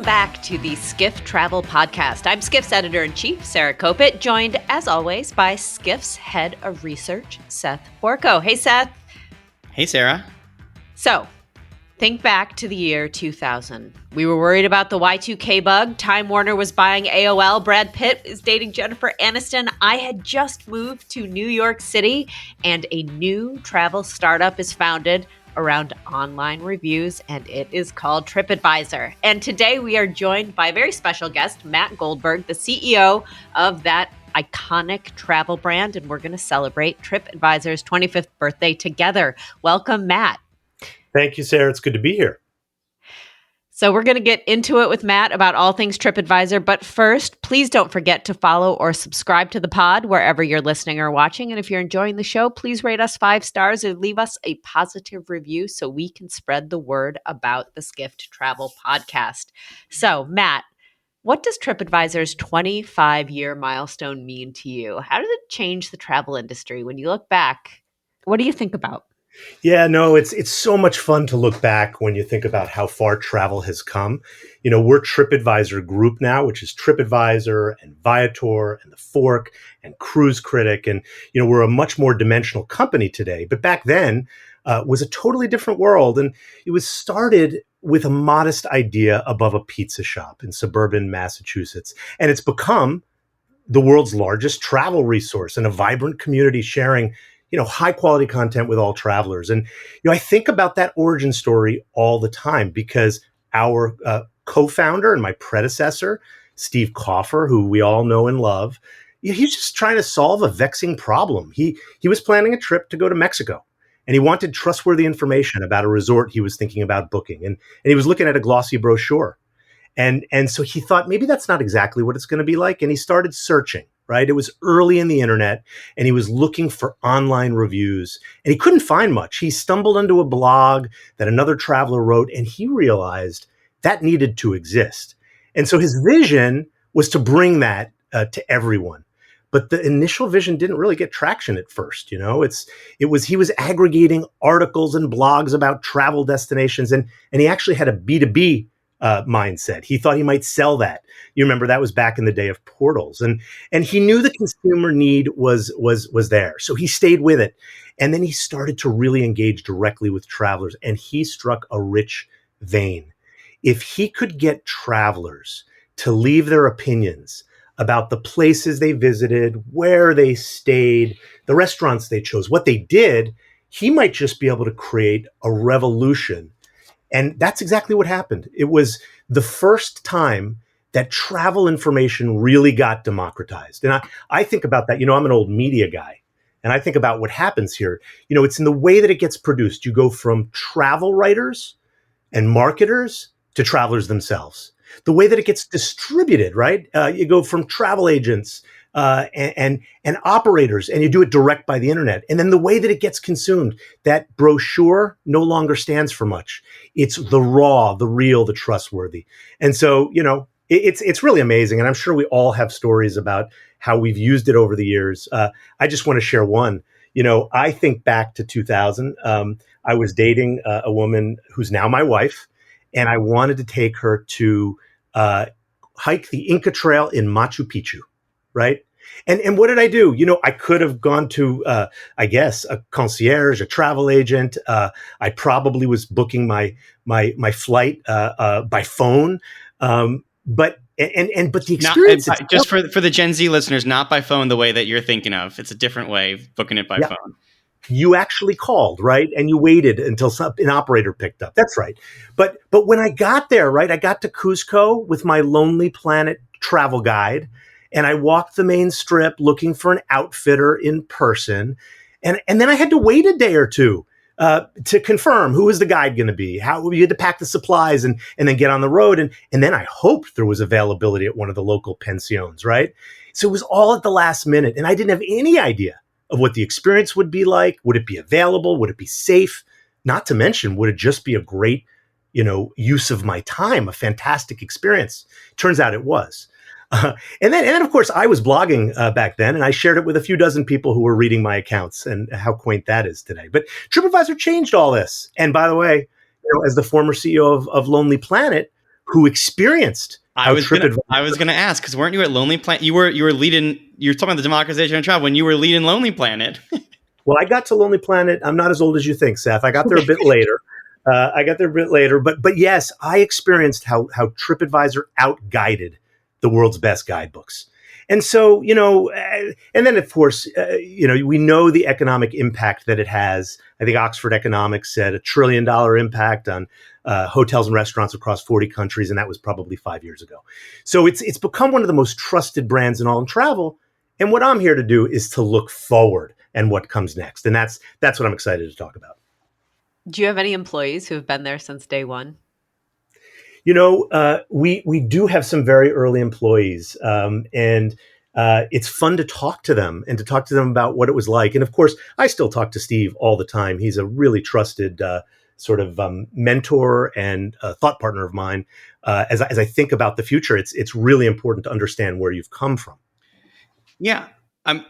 back to the Skift Travel Podcast. I'm Skift's editor-in-chief, Sarah Kopit, joined, as always, by Skift's head of research, Seth Borko. Hey, Seth. Hey, Sarah. So, think back to the year 2000. We were worried about the Y2K bug. Time Warner was buying AOL. Brad Pitt is dating Jennifer Aniston. I had just moved to New York City, and a new travel startup is founded around online reviews, and it is called Tripadvisor. And today we are joined by a very special guest, Matt Goldberg, the CEO of that iconic travel brand, and we're going to celebrate Tripadvisor's 25th birthday together. Welcome, Matt. Thank you, Sarah. It's good to be here. So we're going to get into it with Matt about all things Tripadvisor. But first, please don't forget to follow or subscribe to the pod wherever you're listening or watching. And if you're enjoying the show, please rate us 5 stars and leave us a positive review so we can spread the word about the Skift Travel Podcast. So, Matt, what does Tripadvisor's 25-year milestone mean to you? How did it change the travel industry? When you look back, what do you think about? Yeah, no, it's so much fun to look back when you think about how far travel has come. You know, we're Tripadvisor Group now, which is Tripadvisor and Viator and The Fork and Cruise Critic. And, you know, we're a much more dimensional company today. But back then was a totally different world. And it was started with a modest idea above a pizza shop in suburban Massachusetts. And it's become the world's largest travel resource and a vibrant community sharing high quality content with all travelers. And, I think about that origin story all the time because our co-founder and my predecessor, Steve Kaufer, who we all know and love, he's just trying to solve a vexing problem. He was planning a trip to go to Mexico, and he wanted trustworthy information about a resort he was thinking about booking. And he was looking at a glossy brochure. And so he thought, maybe that's not exactly what it's going to be like. And he started searching. Right? It was early in the internet, and he was looking for online reviews, and he couldn't find much. He stumbled into a blog that another traveler wrote, and he realized that needed to exist. And so his vision was to bring that to everyone. But the initial vision didn't really get traction at first. He was aggregating articles and blogs about travel destinations, and he actually had a B2B mindset. He thought he might sell that. You remember that was back in the day of portals, and he knew the consumer need was there. So he stayed with it. And then he started to really engage directly with travelers, and he struck a rich vein. If he could get travelers to leave their opinions about the places they visited, where they stayed, the restaurants they chose, what they did, he might just be able to create a revolution. And that's exactly what happened. It was the first time that travel information really got democratized. And I think about that. I'm an old media guy, and I think about what happens here. It's in the way that it gets produced. You go from travel writers and marketers to travelers themselves. The way that it gets distributed, right? You go from travel agents and operators, and you do it direct by the internet. And then the way that it gets consumed, that brochure no longer stands for much. It's the raw, the real, the trustworthy. And so, it's really amazing. And I'm sure we all have stories about how we've used it over the years. I just want to share one. I think back to 2000. I was dating a woman who's now my wife, and I wanted to take her to hike the Inca Trail in Machu Picchu. Right. And what did I do? I could have gone to, I guess, a concierge, a travel agent. I probably was booking my flight by phone. But the experience just for the Gen Z listeners, not by phone the way that you're thinking of. It's a different way of booking it by phone. You actually called, right? And you waited until an operator picked up. That's right. But when I got there, right, I got to Cusco with my Lonely Planet travel guide. And I walked the main strip looking for an outfitter in person. And then I had to wait a day or two to confirm who was the guide going to be, how you had to pack the supplies and then get on the road. And then I hoped there was availability at one of the local pensions, right? So it was all at the last minute. And I didn't have any idea of what the experience would be like. Would it be available? Would it be safe? Not to mention, would it just be a great, use of my time, a fantastic experience? Turns out it was. And then, of course, I was blogging back then, and I shared it with a few dozen people who were reading my accounts, and how quaint that is today. But Tripadvisor changed all this. And by the way, as the former CEO of Lonely Planet, who experienced how TripAdvisor. I was gonna ask, because weren't you at Lonely Planet? You were leading. You're talking about the democratization of travel when you were leading Lonely Planet. Well, I got to Lonely Planet. I'm not as old as you think, Seth. I got there a bit later. But yes, I experienced how TripAdvisor out-guided the world's best guidebooks. And so, and then of course, we know the economic impact that it has. I think Oxford Economics said $1 trillion impact on hotels and restaurants across 40 countries, and that was probably 5 years ago. So it's become one of the most trusted brands in all in travel. And what I'm here to do is to look forward and what comes next, and that's what I'm excited to talk about. Do you have any employees who have been there since day one? We do have some very early employees, and it's fun to talk to them and to talk to them about what it was like. And of course, I still talk to Steve all the time. He's a really trusted sort of mentor and thought partner of mine. As I think about the future, it's really important to understand where you've come from. Yeah.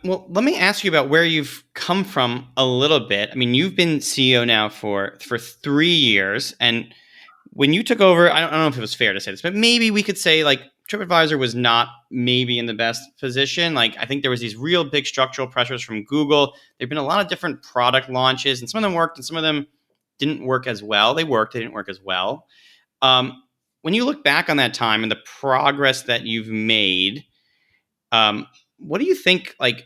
Well, let me ask you about where you've come from a little bit. I mean, you've been CEO now for 3 years, and when you took over, I don't know if it was fair to say this, but maybe we could say like TripAdvisor was not maybe in the best position. Like I think there was these real big structural pressures from Google. There've been a lot of different product launches, and some of them worked, and some of them didn't work as well. They didn't work as well. When you look back on that time and the progress that you've made, what do you think, like,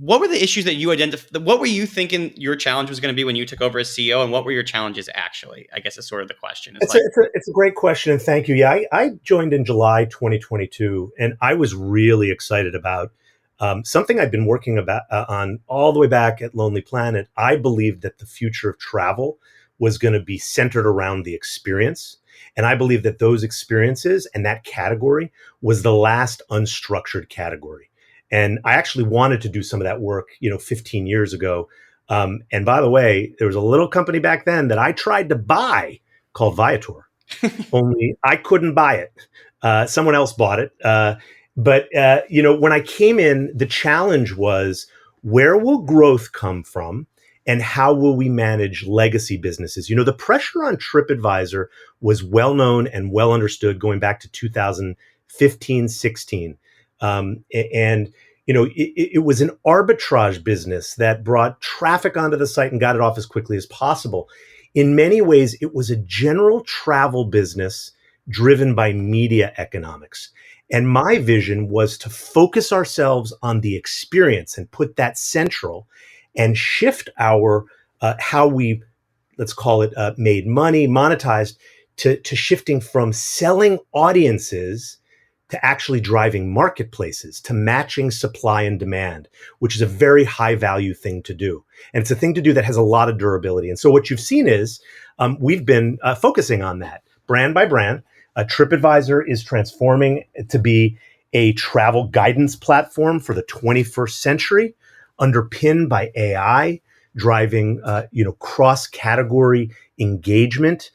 what were the issues that you identified? What were you thinking your challenge was going to be when you took over as CEO, and what were your challenges actually? I guess is sort of the question. It's a great question, and thank you. Yeah, I joined in July 2022, and I was really excited about something I've been working on all the way back at Lonely Planet. I believed that the future of travel was going to be centered around the experience. And I believe that those experiences and that category was the last unstructured category. And I actually wanted to do some of that work, 15 years ago. And by the way, there was a little company back then that I tried to buy called Viator, only I couldn't buy it. Someone else bought it. But when I came in, the challenge was, where will growth come from? And how will we manage legacy businesses? The pressure on TripAdvisor was well known and well understood going back to 2015, 16. It was an arbitrage business that brought traffic onto the site and got it off as quickly as possible. In many ways, it was a general travel business driven by media economics. And my vision was to focus ourselves on the experience and put that central and shift our how we, let's call it, made money, monetized, to shifting from selling audiences to actually driving marketplaces, to matching supply and demand, which is a very high value thing to do. And it's a thing to do that has a lot of durability. And so what you've seen is we've been focusing on that brand by brand. TripAdvisor is transforming to be a travel guidance platform for the 21st century, underpinned by AI, driving cross-category engagement,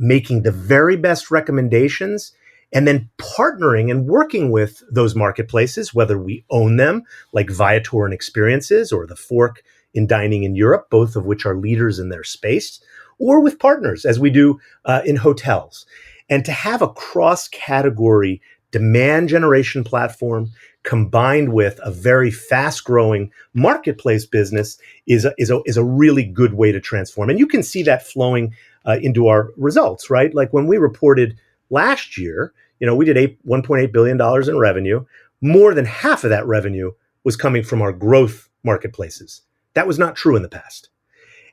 making the very best recommendations, and then partnering and working with those marketplaces, whether we own them, like Viator and Experiences, or the Fork in Dining in Europe, both of which are leaders in their space, or with partners, as we do in hotels. And to have a cross-category demand generation platform combined with a very fast-growing marketplace business is a really good way to transform. And you can see that flowing into our results, right? Like when we reported last year, we did $1.8 billion in revenue. More than half of that revenue was coming from our growth marketplaces. That was not true in the past.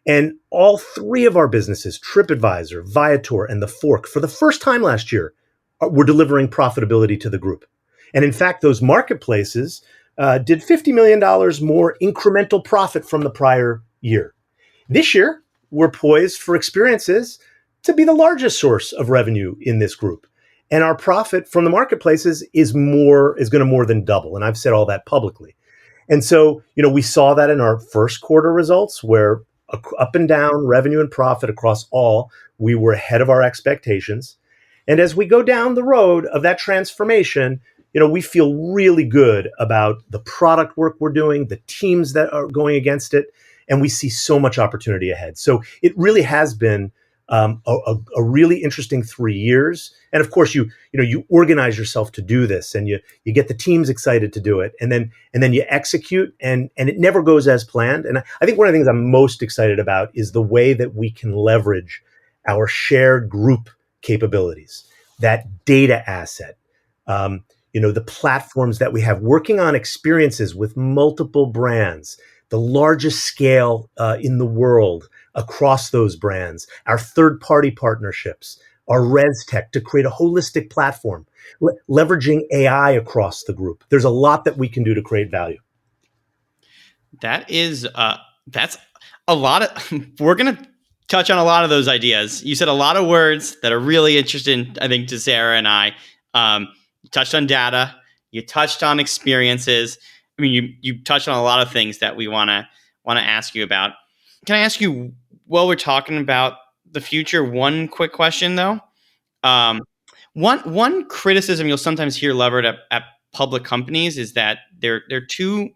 And all three of our businesses, TripAdvisor, Viator, and the Fork, for the first time last year, were delivering profitability to the group. And in fact, those marketplaces did $50 million more incremental profit from the prior year. This year, we're poised for Experiences to be the largest source of revenue in this group. And our profit from the marketplaces is going to more than double. And I've said all that publicly. And so, we saw that in our first quarter results, where up and down revenue and profit across all, we were ahead of our expectations. And as we go down the road of that transformation, we feel really good about the product work we're doing, the teams that are going against it, and we see so much opportunity ahead. So it really has been a really interesting 3 years. And of course, you organize yourself to do this, and you get the teams excited to do it, and then you execute, and it never goes as planned. And I think one of the things I'm most excited about is the way that we can leverage our shared group capabilities, that data asset, the platforms that we have, working on experiences with multiple brands, the largest scale in the world across those brands, our third-party partnerships, our res tech to create a holistic platform, leveraging AI across the group. There's a lot that we can do to create value. That's a lot of, we're going to touch on a lot of those ideas. You said a lot of words that are really interesting, I think, to Sarah and I. You touched on data. You touched on experiences. I mean, you touched on a lot of things that we want to ask you about. Can I ask you, while we're talking about the future, one quick question though? One criticism you'll sometimes hear levered at public companies is that they're too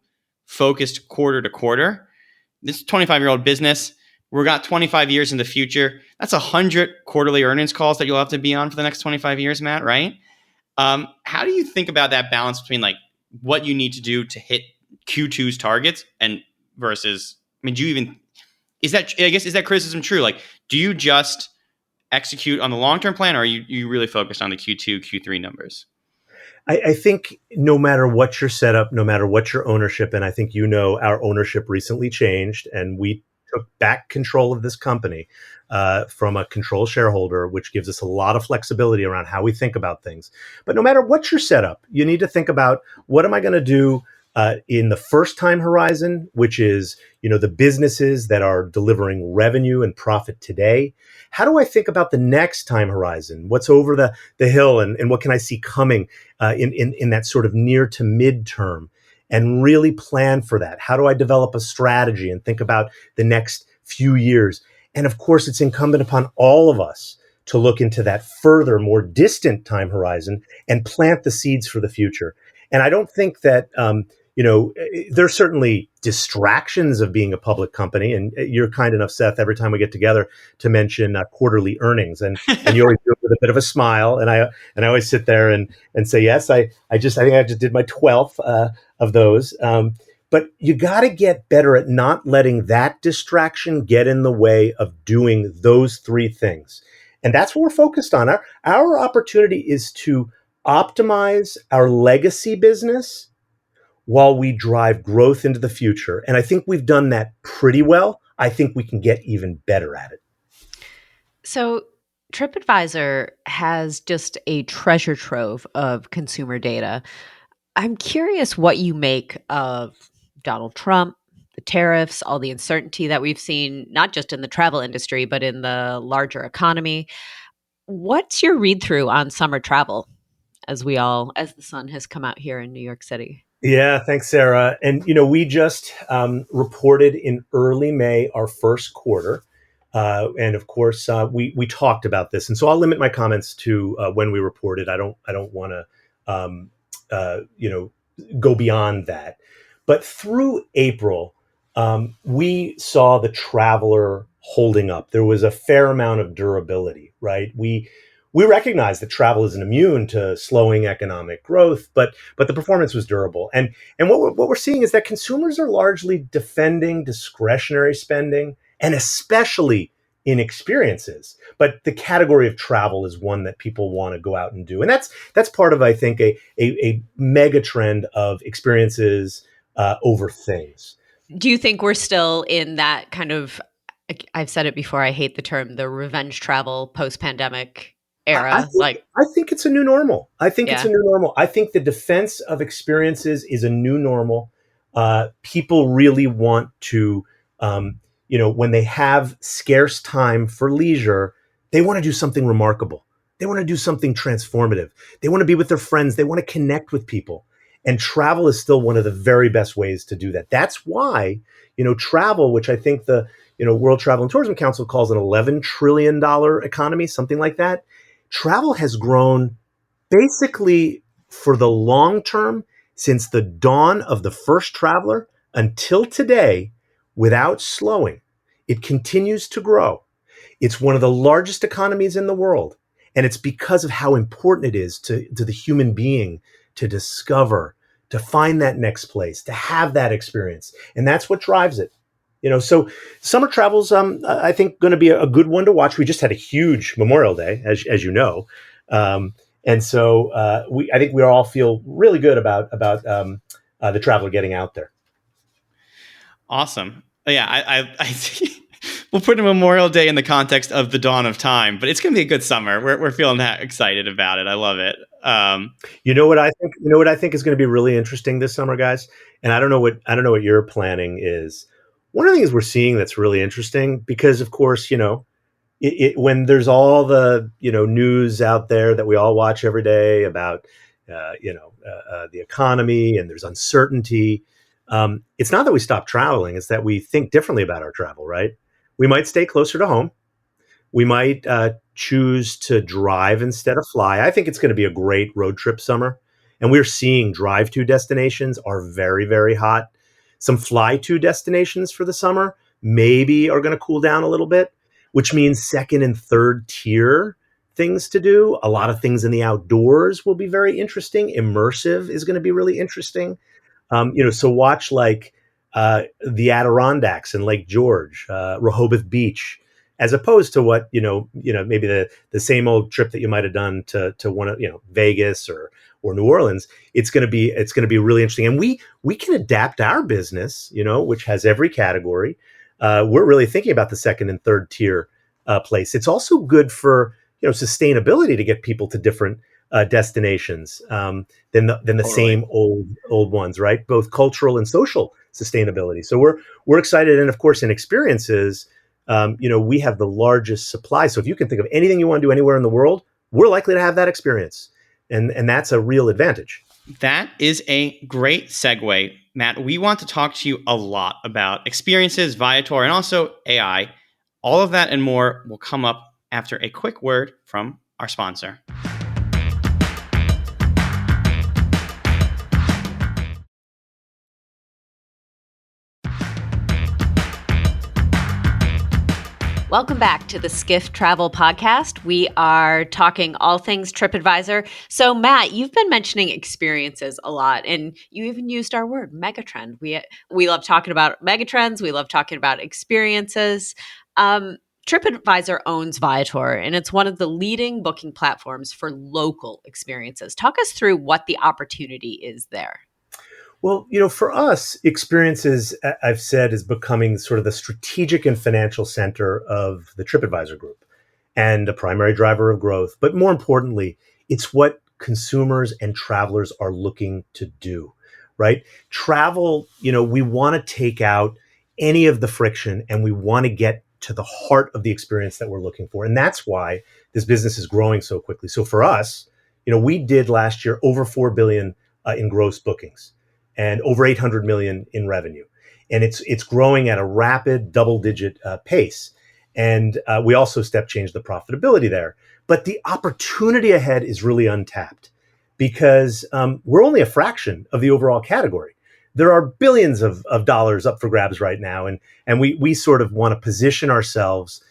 focused quarter to quarter. This is a 25-year-old business. We've got 25 years in the future. That's 100 quarterly earnings calls that you'll have to be on for the next 25 years, Matt, right? How do you think about that balance between like what you need to do to hit Q2's targets and versus, I mean, is that criticism true? Like, do you just execute on the long-term plan, or are you really focused on the Q2, Q3 numbers? I think no matter what your setup, no matter what your ownership, and I think our ownership recently changed, and we took back control of this company from a control shareholder, which gives us a lot of flexibility around how we think about things. But no matter what your setup, you need to think about, what am I going to do in the first time horizon, which is the businesses that are delivering revenue and profit today. How do I think about the next time horizon? What's over the hill, and what can I see coming in that sort of near to midterm, and really plan for that? How do I develop a strategy and think about the next few years? And of course, it's incumbent upon all of us to look into that further, more distant time horizon and plant the seeds for the future. And I don't think that there's certainly distractions of being a public company, and you're kind enough, Seth, every time we get together to mention quarterly earnings, and you always do it with a bit of a smile, and I always sit there and say, yes, I think I just did my 12th of those, but you got to get better at not letting that distraction get in the way of doing those three things, and that's what we're focused on. Our opportunity is to optimize our legacy business while we drive growth into the future. And I think we've done that pretty well. I think we can get even better at it. So TripAdvisor has just a treasure trove of consumer data. I'm curious what you make of Donald Trump, the tariffs, all the uncertainty that we've seen, not just in the travel industry, but in the larger economy. What's your read through on summer travel as the sun has come out here in New York City? Yeah, thanks, Sarah. And, we just reported in early May our first quarter. And of course, we talked about this. And so I'll limit my comments to when we reported. I don't want to, go beyond that. But through April, we saw the traveler holding up. There was a fair amount of durability, right? We recognize that travel isn't immune to slowing economic growth, but the performance was durable. And what we're seeing is that consumers are largely defending discretionary spending, and especially in experiences. But the category of travel is one that people want to go out and do. And that's part of, I think, a mega trend of experiences over things. Do you think we're still in that kind of, I've said it before, I hate the term, the revenge travel post-pandemic era? I think it's a new normal. It's a new normal. I think the defense of experiences is a new normal. People really want to, when they have scarce time for leisure, they want to do something remarkable. They want to do something transformative. They want to be with their friends. They want to connect with people. And travel is still one of the very best ways to do that. That's why, travel, which I think the, World Travel and Tourism Council calls an $11 trillion economy, something like that. Travel has grown basically for the long term since the dawn of the first traveler until today without slowing. It continues to grow. It's one of the largest economies in the world. And it's because of how important it is to the human being to discover, to find that next place, to have that experience. And that's what drives it. So summer travel's, I think, going to be a good one to watch. We just had a huge Memorial Day, as you know. And so I think we all feel really good about the traveler getting out there. Awesome. Yeah, I see. We'll put Memorial Day in the context of the dawn of time, but it's going to be a good summer. We're feeling that excited about it. I love it. You know what I think? You know what I think is going to be really interesting this summer, guys. And I don't know what your planning is. One of the things we're seeing that's really interesting, because of course, when there's all the news out there that we all watch every day about the economy, and there's uncertainty. It's not that we stop traveling; it's that we think differently about our travel. Right? We might stay closer to home. We might choose to drive instead of fly. I think it's going to be a great road trip summer, and we're seeing drive-to destinations are very, very hot. Some fly-to destinations for the summer maybe are going to cool down a little bit, which means second and third tier things to do. A lot of things in the outdoors will be very interesting. Immersive is going to be really interesting. So watch like the Adirondacks and Lake George, Rehoboth Beach, as opposed to what maybe the same old trip that you might have done to one of Vegas or New Orleans. It's going to be really interesting, and we can adapt our business, which has every category. We're really thinking about the second and third tier place. It's also good for sustainability to get people to different destinations than the totally. Same old ones, right? Both cultural and social sustainability. So we're excited, and of course, in experiences, we have the largest supply. So if you can think of anything you want to do anywhere in the world, we're likely to have that experience, and that's a real advantage. That is a great segue, Matt. We want to talk to you a lot about experiences, Viator, and also AI. All of that and more will come up after a quick word from our sponsor. Welcome back to the Skift Travel Podcast. We are talking all things Tripadvisor. So, Matt, you've been mentioning experiences a lot, and you even used our word, megatrend. We love talking about megatrends. We love talking about experiences. Tripadvisor owns Viator, and it's one of the leading booking platforms for local experiences. Talk us through what the opportunity is there. Well, for us, experiences, I've said, is becoming sort of the strategic and financial center of the Tripadvisor group and a primary driver of growth. But more importantly, it's what consumers and travelers are looking to do, right? Travel, we want to take out any of the friction, and we want to get to the heart of the experience that we're looking for. And that's why this business is growing so quickly. So for us, we did last year over 4 billion in gross bookings and over 800 million in revenue. And it's growing at a rapid double-digit pace. And we also step-changed the profitability there. But the opportunity ahead is really untapped because we're only a fraction of the overall category. There are billions of dollars up for grabs right now. And we sort of want to position ourselves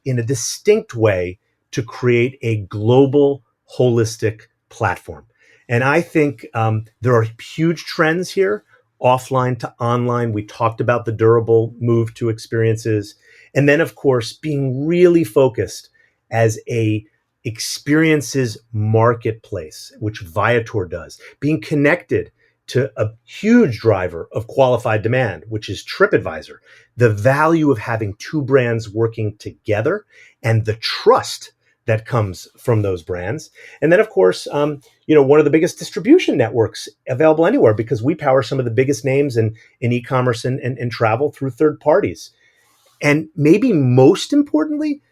in a distinct way to create a global, holistic platform. And I think there are huge trends here, offline to online. We talked about the durable move to experiences. And then, of course, being really focused as a experiences marketplace, which Viator does, being connected to a huge driver of qualified demand, which is Tripadvisor, the value of having two brands working together and the trust that comes from those brands. And then, of course, one of the biggest distribution networks available anywhere, because we power some of the biggest names in e-commerce and travel through third parties. And maybe most importantly,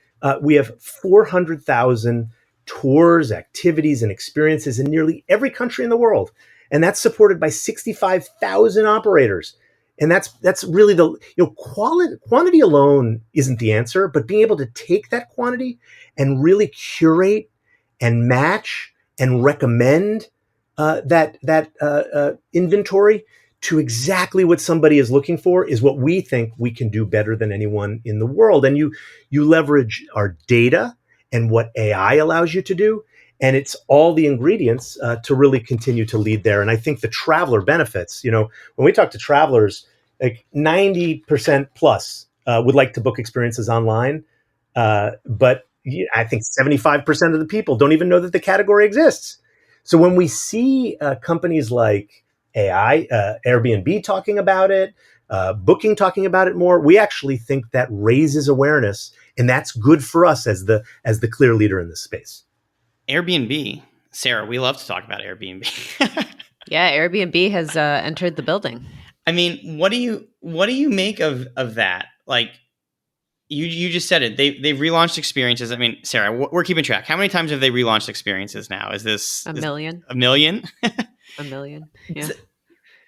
we have 400,000 tours, activities, and experiences in nearly every country in the world. And that's supported by 65,000 operators. And that's really quantity alone isn't the answer, but being able to take that quantity and really curate and match and recommend that inventory to exactly what somebody is looking for is what we think we can do better than anyone in the world. And you leverage our data and what AI allows you to do. And it's all the ingredients to really continue to lead there. And I think the traveler benefits, when we talk to travelers, like 90% plus would like to book experiences online. But I think 75% of the people don't even know that the category exists. So when we see companies like Airbnb talking about it, Booking talking about it more, we actually think that raises awareness, and that's good for us as the clear leader in this space. Airbnb, Sarah, we love to talk about Airbnb. Yeah, Airbnb has entered the building. I mean, what do you make of that? Like, you just said it. They've relaunched experiences. I mean, Sarah, we're keeping track. How many times have they relaunched experiences now? Is this A million? A million? A million. Yeah.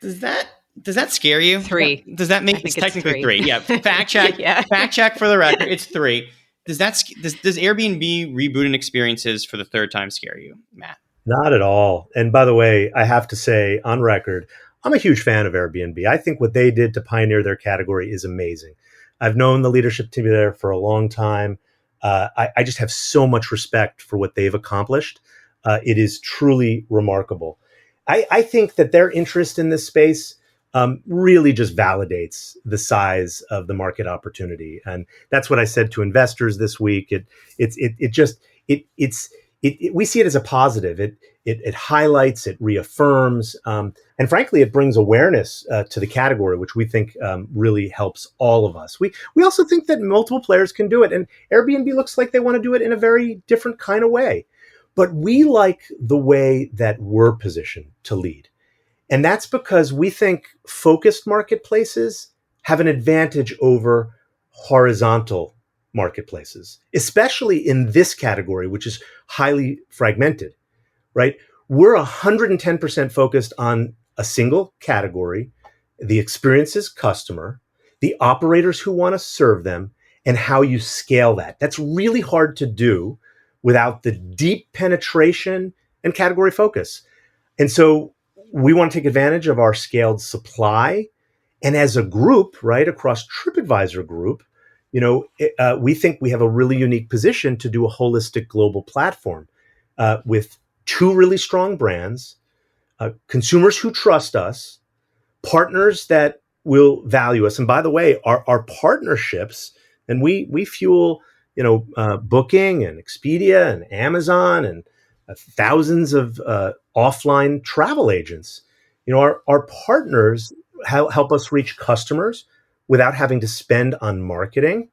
Does that scare you? 3. Does that make it's technically 3? 3? Yeah. Fact check. Yeah. Fact check for the record. It's 3. Does Airbnb rebooting experiences for the third time scare you, Matt? Not at all. And by the way, I have to say on record, I'm a huge fan of Airbnb. I think what they did to pioneer their category is amazing. I've known the leadership team there for a long time. I just have so much respect for what they've accomplished. It is truly remarkable. I think that their interest in this space really just validates the size of the market opportunity, and that's what I said to investors this week. We see it as a positive. It highlights, it reaffirms, and frankly, it brings awareness to the category, which we think really helps all of us. We also think that multiple players can do it, and Airbnb looks like they want to do it in a very different kind of way. But we like the way that we're positioned to lead. And that's because we think focused marketplaces have an advantage over horizontal marketplaces, especially in this category, which is highly fragmented, right? We're 110% focused on a single category, the experiences customer, the operators who want to serve them, and how you scale that. That's really hard to do without the deep penetration and category focus. And so we want to take advantage of our scaled supply. And as a group, right, across Tripadvisor group, we think we have a really unique position to do a holistic global platform with 2 really strong brands, consumers who trust us, partners that will value us. And by the way, our partnerships, and we fuel, Booking and Expedia and Amazon and thousands of offline travel agents. Our partners help us reach customers without having to spend on marketing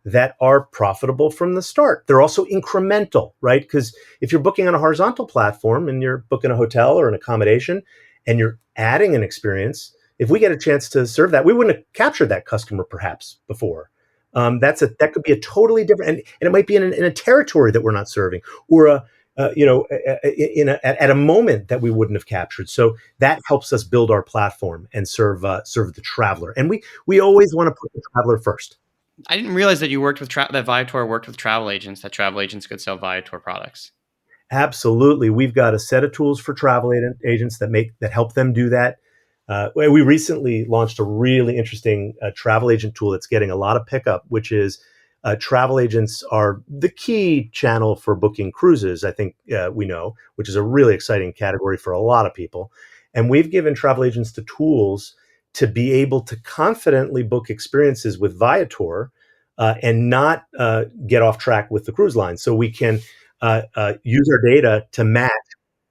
that are profitable from the start. They're also incremental, right? Because if you're booking on a horizontal platform and you're booking a hotel or an accommodation and you're adding an experience, if we get a chance to serve that, we wouldn't have captured that customer perhaps before. That could be a totally different, and it might be in a territory that we're not serving, or at a moment that we wouldn't have captured. So that helps us build our platform and serve the traveler. And we always want to put the traveler first. I didn't realize that you worked with that Viator worked with travel agents. That travel agents could sell Viator products. Absolutely, we've got a set of tools for travel agents that help them do that. We recently launched a really interesting travel agent tool that's getting a lot of pickup, which is travel agents are the key channel for booking cruises, I think we know, which is a really exciting category for a lot of people. And we've given travel agents the tools to be able to confidently book experiences with Viator and not get off track with the cruise line. So we can use our data to match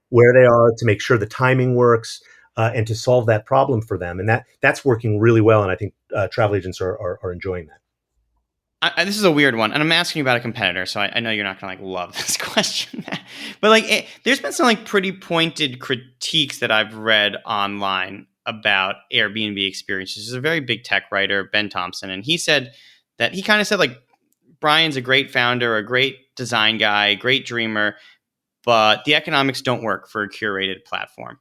where they are, to make sure the timing works, and to solve that problem for them. And that's working really well. And I think travel agents are enjoying that. This is a weird one, and I'm asking you about a competitor, so I know you're not going to love this question. But there's been some pretty pointed critiques that I've read online about Airbnb experiences. There's a very big tech writer, Ben Thompson, and he kind of said Brian's a great founder, a great design guy, a great dreamer, but the economics don't work for a curated platform.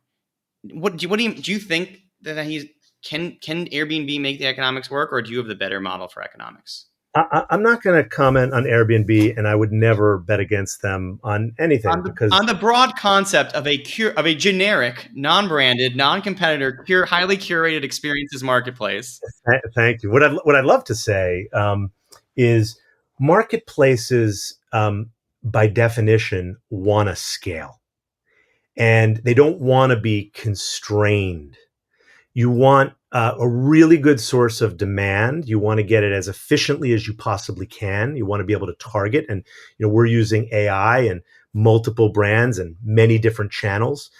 Do you think that can Airbnb make the economics work, or do you have the better model for economics? I'm not going to comment on Airbnb, and I would never bet against them on anything because on the broad concept of a generic, non-branded, non-competitor, highly curated experiences marketplace. Thank you. What I'd love to say is marketplaces, by definition, want to scale, and they don't want to be constrained. You want a really good source of demand. You want to get it as efficiently as you possibly can. You want to be able to target, and we're using AI and multiple brands and many different channels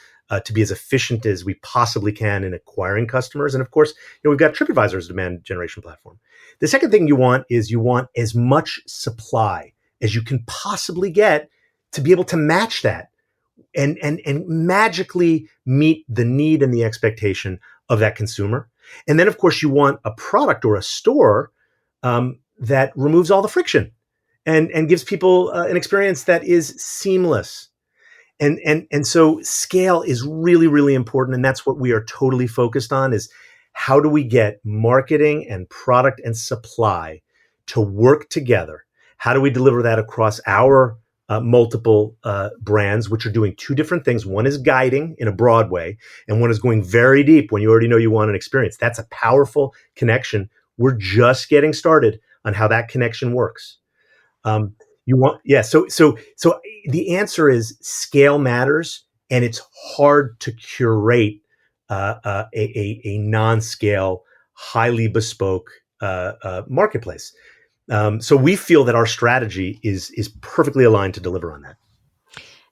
to be as efficient as we possibly can in acquiring customers. And of course, we've got Tripadvisor as a demand generation platform. The second thing you want is as much supply as you can possibly get to be able to match that and magically meet the need and the expectation of that consumer. And then, of course, you want a product or a store that removes all the friction and gives people an experience that is seamless. And so scale is really, really important. And that's what we are totally focused on is how do we get marketing and product and supply to work together? How do we deliver that across our multiple brands, which are doing two different things? One is guiding in a broad way, and one is going very deep when you already know you want an experience. That's a powerful connection. We're just getting started on how that connection works. So the answer is scale matters, and it's hard to curate a non-scale, highly bespoke marketplace. So we feel that our strategy is perfectly aligned to deliver on that.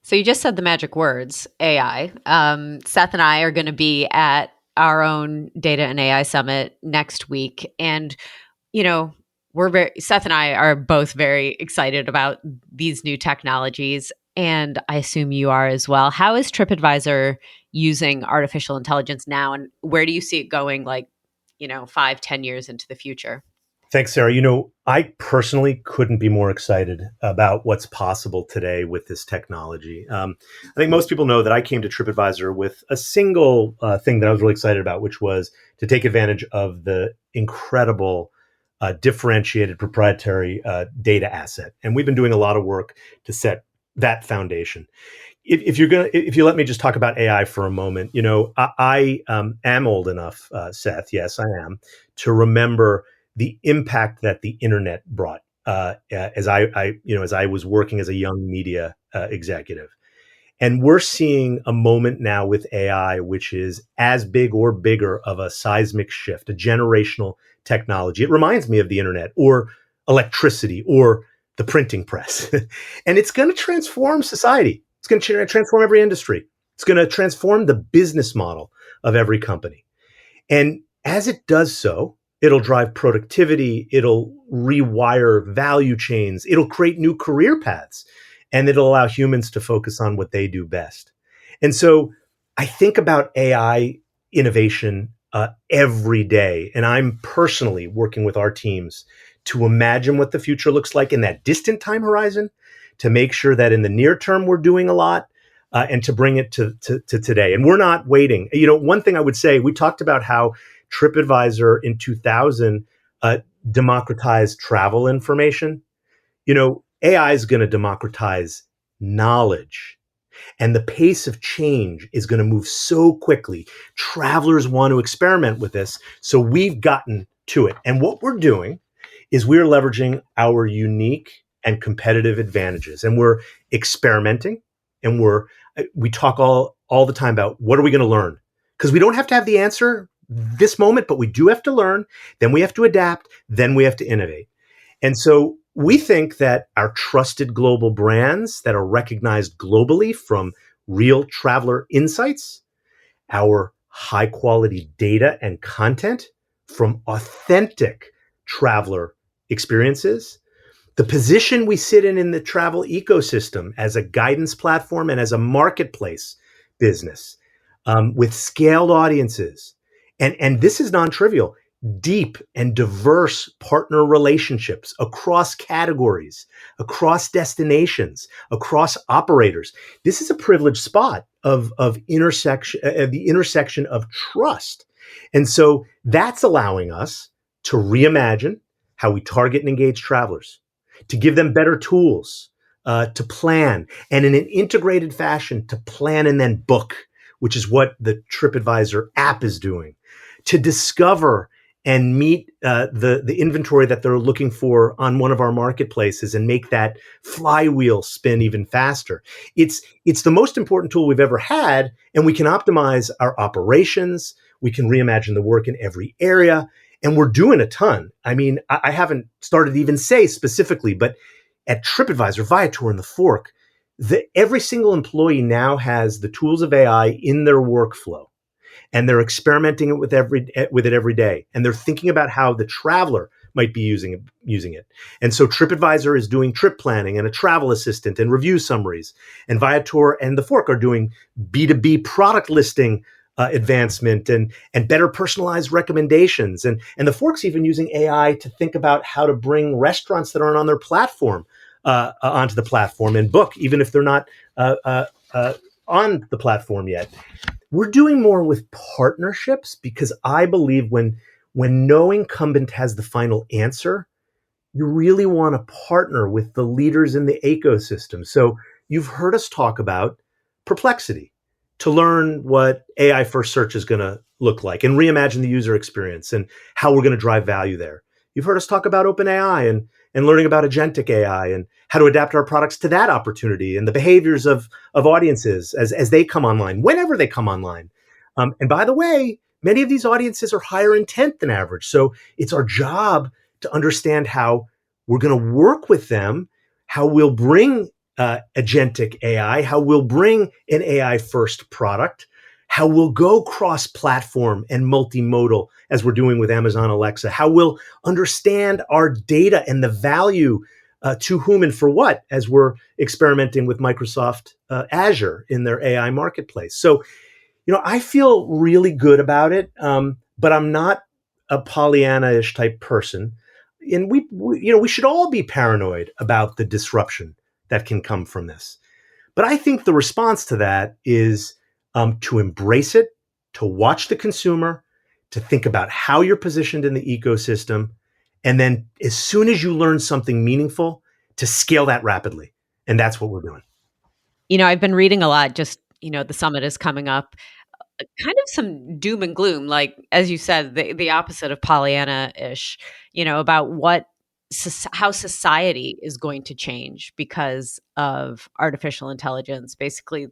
So you just said the magic words, AI. Seth and I are going to be at our own Data and AI Summit next week. And, Seth and I are both very excited about these new technologies. And I assume you are as well. How is Tripadvisor using artificial intelligence now? And where do you see it going 5-10 years into the future? Thanks, Sarah. I personally couldn't be more excited about what's possible today with this technology. I think most people know that I came to Tripadvisor with a single thing that I was really excited about, which was to take advantage of the incredible differentiated proprietary data asset. And we've been doing a lot of work to set that foundation. If you let me just talk about AI for a moment, I am old enough, Seth, yes, I am, to remember the impact that the internet brought as I was working as a young media executive. And we're seeing a moment now with AI, which is as big or bigger of a seismic shift, a generational technology. It reminds me of the internet or electricity or the printing press. And it's going to transform society. It's going to transform every industry. It's going to transform the business model of every company. And as it does so, it'll drive productivity, it'll rewire value chains, it'll create new career paths, and it'll allow humans to focus on what they do best. And so I think about AI innovation every day, and I'm personally working with our teams to imagine what the future looks like in that distant time horizon, to make sure that in the near term we're doing a lot, and to bring it to today. And we're not waiting. One thing I would say, we talked about how Tripadvisor in 2000 democratized travel information. AI is going to democratize knowledge, and the pace of change is going to move so quickly. Travelers want to experiment with this, so we've gotten to it. And what we're doing is we're leveraging our unique and competitive advantages, and we're experimenting, and we talk all the time about what are we going to learn, because we don't have to have the answer this moment, but we do have to learn, then we have to adapt, then we have to innovate. And so we think that our trusted global brands that are recognized globally from real traveler insights, our high quality data and content from authentic traveler experiences, the position we sit in the travel ecosystem as a guidance platform and as a marketplace business with scaled audiences, and this is non-trivial, deep and diverse partner relationships across categories, across destinations, across operators. This is a privileged spot of intersection, the intersection of trust. And so that's allowing us to reimagine, how we target and engage travelers, to give them better tools to plan, and in an integrated fashion to plan and then book, which is what the TripAdvisor app is doing, to discover and meet the inventory that they're looking for on one of our marketplaces and make that flywheel spin even faster. It's the most important tool we've ever had, and we can optimize our operations. We can reimagine the work in every area, and we're doing a ton. I mean, I haven't started to even say specifically, but at TripAdvisor, Viator, and the Fork, every single employee now has the tools of AI in their workflow, and they're experimenting with it every day, and they're thinking about how the traveler might be using it. And so TripAdvisor is doing trip planning and a travel assistant and review summaries, and Viator and the Fork are doing B2B product listing advancement and better personalized recommendations, and the Fork's even using AI to think about how to bring restaurants that aren't on their platform onto the platform and book, even if they're not on the platform yet. We're doing more with partnerships because I believe when no incumbent has the final answer, you really want to partner with the leaders in the ecosystem. So you've heard us talk about Perplexity to learn what AI first search is going to look like and reimagine the user experience and how we're going to drive value there. You've heard us talk about OpenAI and learning about agentic AI and how to adapt our products to that opportunity and the behaviors of audiences as they come online, whenever they come online. And by the way, many of these audiences are higher intent than average. So it's our job to understand how we're going to work with them, how we'll bring agentic AI, how we'll bring an AI first product, how we'll go cross-platform and multimodal as we're doing with Amazon Alexa, how we'll understand our data and the value to whom and for what as we're experimenting with Microsoft Azure in their AI marketplace. So, I feel really good about it, but I'm not a Pollyanna-ish type person. And we should all be paranoid about the disruption that can come from this. But I think the response to that is to embrace it, to watch the consumer, to think about how you're positioned in the ecosystem, and then as soon as you learn something meaningful, to scale that rapidly. And that's what we're doing. I've been reading a lot, just, the summit is coming up. Kind of some doom and gloom, like, as you said, the opposite of Pollyanna-ish, about how society is going to change because of artificial intelligence, basically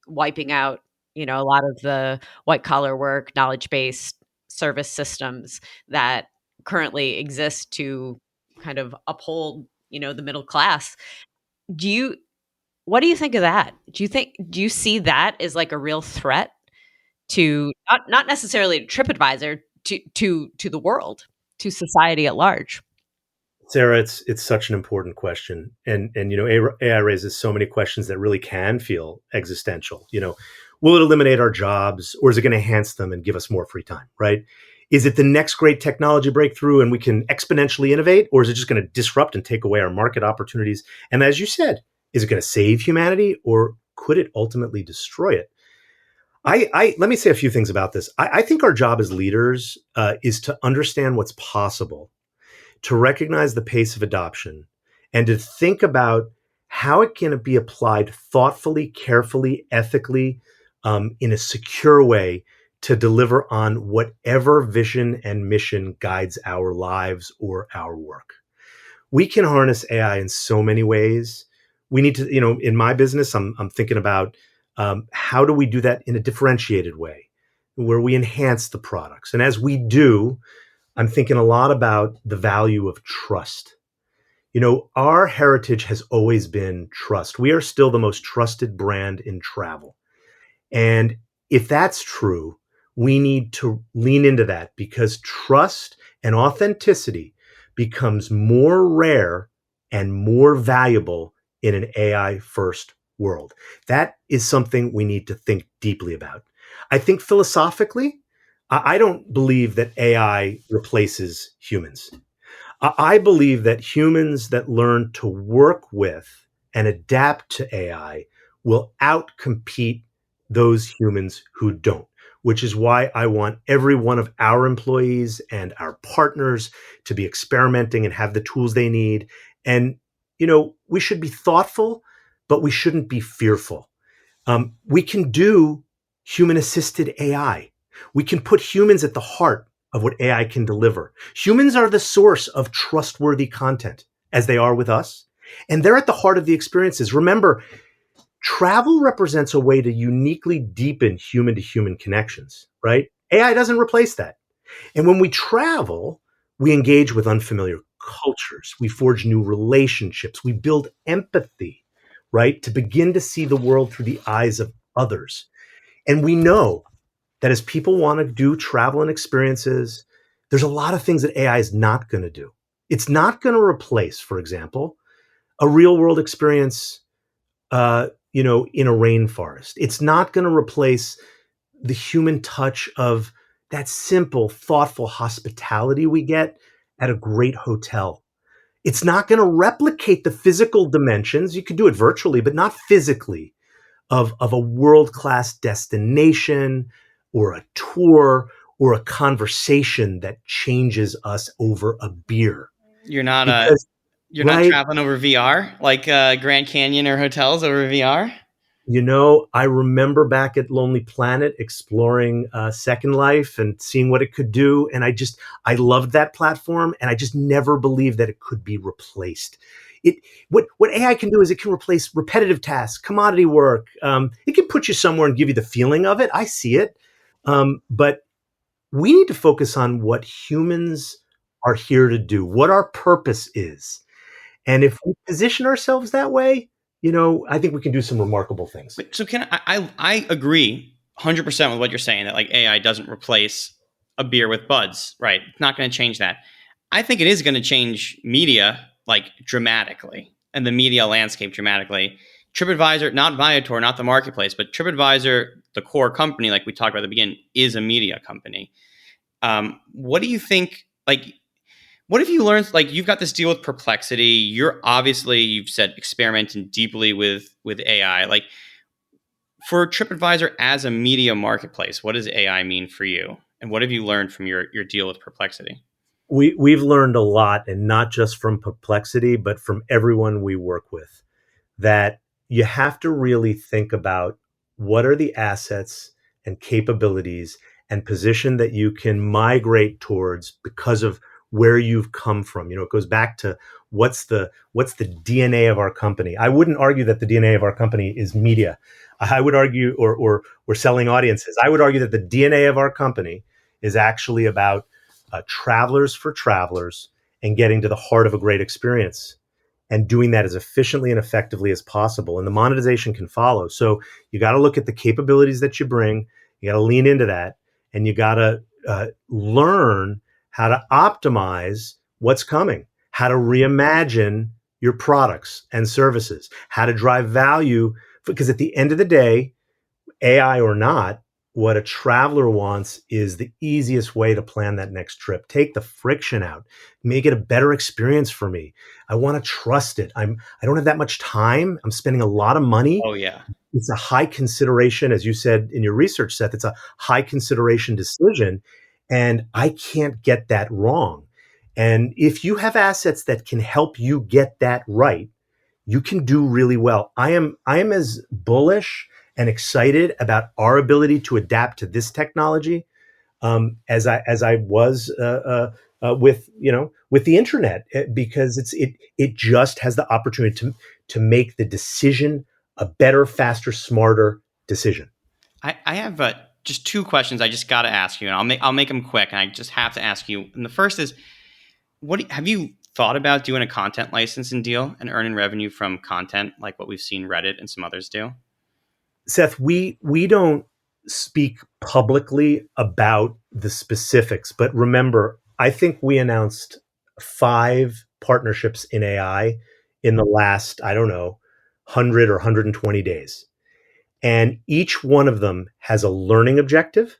wiping out, a lot of the white collar work, knowledge-based service systems that currently exist to kind of uphold, the middle class. What do you think of that? Do you see that as like a real threat to not necessarily to TripAdvisor, to the world, to society at large? Sarah, it's such an important question, and AI raises so many questions that really can feel existential. Will it eliminate our jobs, or is it going to enhance them and give us more free time? Right? Is it the next great technology breakthrough, and we can exponentially innovate, or is it just going to disrupt and take away our market opportunities? And as you said, is it going to save humanity, or could it ultimately destroy it? Let me say a few things about this. I think our job as leaders is to understand what's possible, to recognize the pace of adoption, and to think about how it can be applied thoughtfully, carefully, ethically, in a secure way to deliver on whatever vision and mission guides our lives or our work. We can harness AI in so many ways. We need to, in my business, I'm thinking about how do we do that in a differentiated way where we enhance the products. And as we do, I'm thinking a lot about the value of trust. Our heritage has always been trust. We are still the most trusted brand in travel. And if that's true, we need to lean into that because trust and authenticity becomes more rare and more valuable in an AI first world. That is something we need to think deeply about. I think philosophically, I don't believe that AI replaces humans. I believe that humans that learn to work with and adapt to AI will outcompete those humans who don't. which is why I want every one of our employees and our partners to be experimenting and have the tools they need. And, we should be thoughtful, but we shouldn't be fearful. We can do human-assisted AI. We can put humans at the heart of what AI can deliver. Humans are the source of trustworthy content, as they are with us, and they're at the heart of the experiences. Remember, travel represents a way to uniquely deepen human-to-human connections, right? AI doesn't replace that. And when we travel, we engage with unfamiliar cultures. We forge new relationships. We build empathy, right? To begin to see the world through the eyes of others. And we know that as people want to do travel and experiences, there's a lot of things that AI is not going to do. It's not going to replace, for example, a real world experience, in a rainforest. It's not going to replace the human touch of that simple, thoughtful hospitality we get at a great hotel. It's not going to replicate the physical dimensions. You could do it virtually, but not physically, of a world-class destination or a tour or a conversation that changes us over a beer. You're not Because, you're not right, traveling over VR like Grand Canyon or hotels over VR. I remember back at Lonely Planet exploring Second Life and seeing what it could do. And I loved that platform, and I just never believed that it could be replaced. What AI can do is it can replace repetitive tasks, commodity work. It can put you somewhere and give you the feeling of it. I see it. But we need to focus on what humans are here to do, what our purpose is. And if we position ourselves that way, I think we can do some remarkable things. So I agree 100% with what you're saying, that like AI doesn't replace a beer with buds, right? It's not going to change that. I think it is going to change media like dramatically, and the media landscape dramatically. TripAdvisor, not Viator, not the marketplace, but TripAdvisor, the core company, like we talked about at the beginning, is a media company. What do you think, what have you learned? Like, you've got this deal with Perplexity. You've said experimenting deeply with AI. Like, for TripAdvisor as a media marketplace, what does AI mean for you? And what have you learned from your deal with Perplexity? We've learned a lot, and not just from Perplexity, but from everyone we work with, that you have to really think about what are the assets and capabilities and position that you can migrate towards because of where you've come from. It goes back to what's the DNA of our company. I wouldn't argue that the DNA of our company is media. I would argue, or we're selling audiences. I would argue that the DNA of our company is actually about travelers for travelers and getting to the heart of a great experience and doing that as efficiently and effectively as possible. And the monetization can follow. So you got to look at the capabilities that you bring. You got to lean into that, and you got to learn how to optimize what's coming, how to reimagine your products and services, how to drive value. Because at the end of the day, AI or not, what a traveler wants is the easiest way to plan that next trip. Take the friction out, make it a better experience for me. I want to trust it. I don't have that much time. I'm spending a lot of money. Oh, yeah. It's a high consideration, as you said in your research, Seth. It's a high consideration decision, and I can't get that wrong. And if you have assets that can help you get that right, you can do really well. I am as bullish and excited about our ability to adapt to this technology as I was with the internet, because it just has the opportunity to make the decision a better, faster, smarter decision. I have just two questions I just got to ask you, and I'll make them quick, and I just have to ask you. And the first is, have you thought about doing a content licensing deal and earning revenue from content like what we've seen Reddit and some others do? Seth, we don't speak publicly about the specifics, but remember, I think we announced 5 partnerships in AI in the last, 100 or 120 days. And each one of them has a learning objective,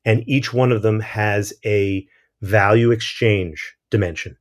and each one of them has a value exchange dimension.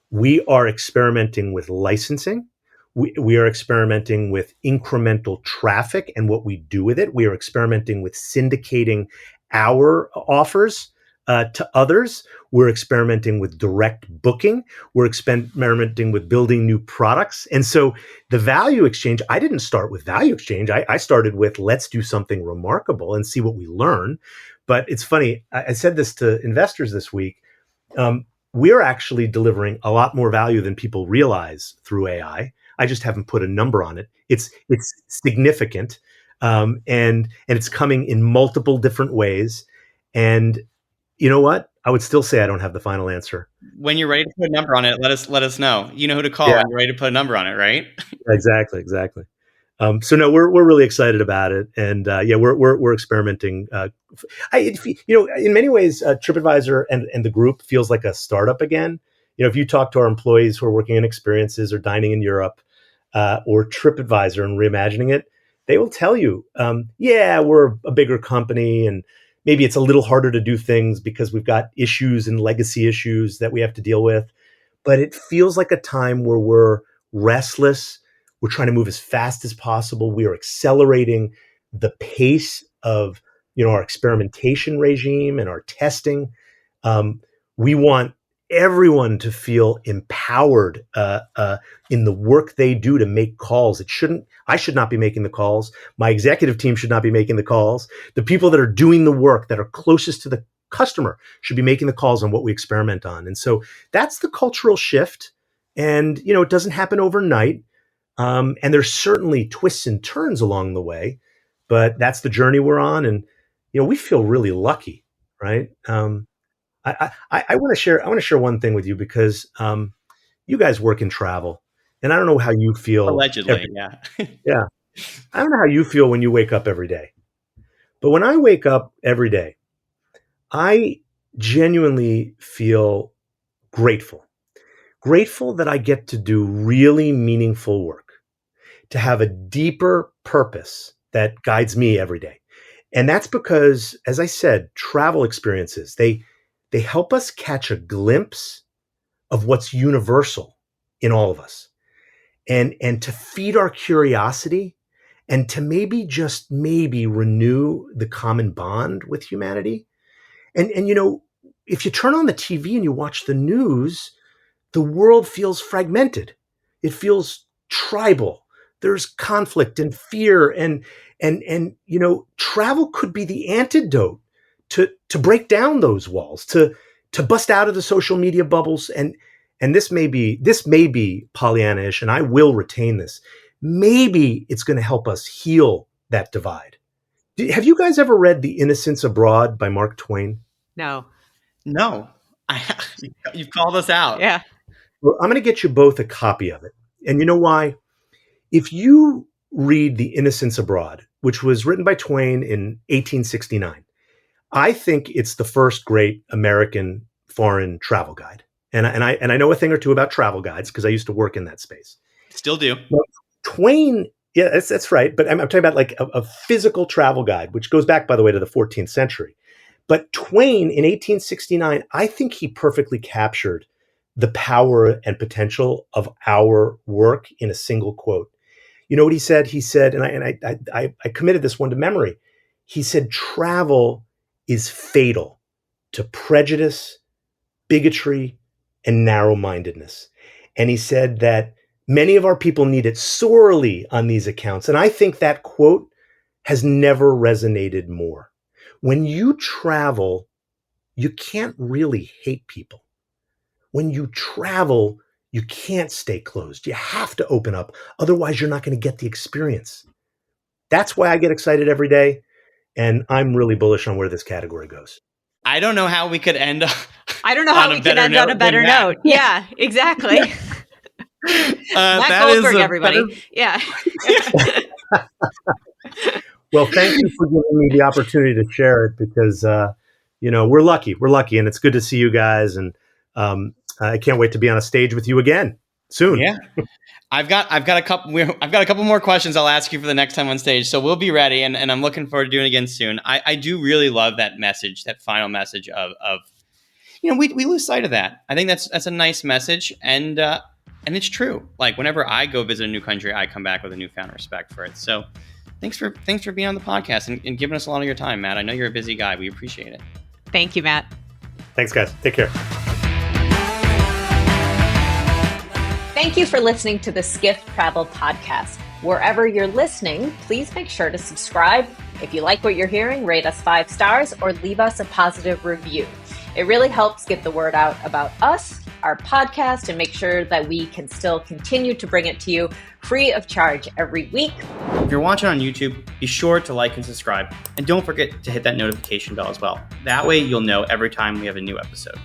We are experimenting with licensing. We are experimenting with incremental traffic and what we do with it. We are experimenting with syndicating our offers to others. We're experimenting with direct booking. We're experimenting with building new products. And so the value exchange, I didn't start with value exchange. I started with let's do something remarkable and see what we learn. But it's funny. I said this to investors this week. We're actually delivering a lot more value than people realize through AI. I just haven't put a number on it. It's significant, and it's coming in multiple different ways. And you know what? I would still say I don't have the final answer. When you're ready to put a number on it, let us know. You know who to call when you're ready to put a number on it, right? Exactly. So no, we're really excited about it, and we're experimenting. In many ways, TripAdvisor and the group feels like a startup again. If you talk to our employees who are working in experiences or dining in Europe, or TripAdvisor and reimagining it, they will tell you, we're a bigger company, and maybe it's a little harder to do things because we've got issues and legacy issues that we have to deal with. But it feels like a time where we're restless. We're trying to move as fast as possible. We are accelerating the pace of, our experimentation regime and our testing. We want everyone to feel empowered in the work they do to make calls. I should not be making the calls. My executive team should not be making the calls. The people that are doing the work that are closest to the customer should be making the calls on what we experiment on. And so that's the cultural shift. And, it doesn't happen overnight. And there's certainly twists and turns along the way, but that's the journey we're on. And, we feel really lucky, right? I want to share one thing with you because you guys work in travel, and I don't know how you feel. Allegedly, yeah. I don't know how you feel when you wake up every day, but when I wake up every day, I genuinely feel grateful that I get to do really meaningful work, to have a deeper purpose that guides me every day. And that's because, as I said, travel experiences, they help us catch a glimpse of what's universal in all of us, and to feed our curiosity, and to maybe renew the common bond with humanity. And if you turn on the TV and you watch the news, the world feels fragmented. It feels tribal. There's conflict and fear, and travel could be the antidote to break down those walls, to bust out of the social media bubbles. And this may be Pollyanna-ish, and I will retain this. Maybe it's going to help us heal that divide. Have you guys ever read The Innocents Abroad by Mark Twain? No. You've called us out. Yeah. Well, I'm going to get you both a copy of it. And you know why? If you read The Innocents Abroad, which was written by Twain in 1869, I think it's the first great American foreign travel guide. And I know a thing or two about travel guides because I used to work in that space. Still do. Well, Twain, yeah, that's right. But I'm talking about like a physical travel guide, which goes back, by the way, to the 14th century. But Twain in 1869, I think he perfectly captured the power and potential of our work in a single quote. You know what he said? He said, and I committed this one to memory. He said, travel is fatal to prejudice, bigotry, and narrow-mindedness. And he said that many of our people need it sorely on these accounts. And I think that quote has never resonated more. When you travel, you can't really hate people. When you travel, you can't stay closed. You have to open up. Otherwise, you're not going to get the experience. That's why I get excited every day. And I'm really bullish on where this category goes. I don't know how we could end I don't know how we could end on a better note. Yeah, exactly. Matt Goldberg, everybody. Yeah. Well, thank you for giving me the opportunity to share it because, we're lucky. We're lucky. And it's good to see you guys. And I can't wait to be on a stage with you again soon. Yeah. I've got a couple more questions I'll ask you for the next time on stage. So we'll be ready. And I'm looking forward to doing it again soon. I do really love that message, that final message of we lose sight of that. I think that's a nice message. And it's true. Like whenever I go visit a new country, I come back with a newfound respect for it. So thanks for being on the podcast and giving us a lot of your time, Matt. I know you're a busy guy. We appreciate it. Thank you, Matt. Thanks, guys. Take care. Thank you for listening to the Skift Travel Podcast. Wherever you're listening, please make sure to subscribe. If you like what you're hearing, rate us 5 stars or leave us a positive review. It really helps get the word out about us, our podcast, and make sure that we can still continue to bring it to you free of charge every week. If you're watching on YouTube, be sure to like and subscribe. And don't forget to hit that notification bell as well. That way you'll know every time we have a new episode.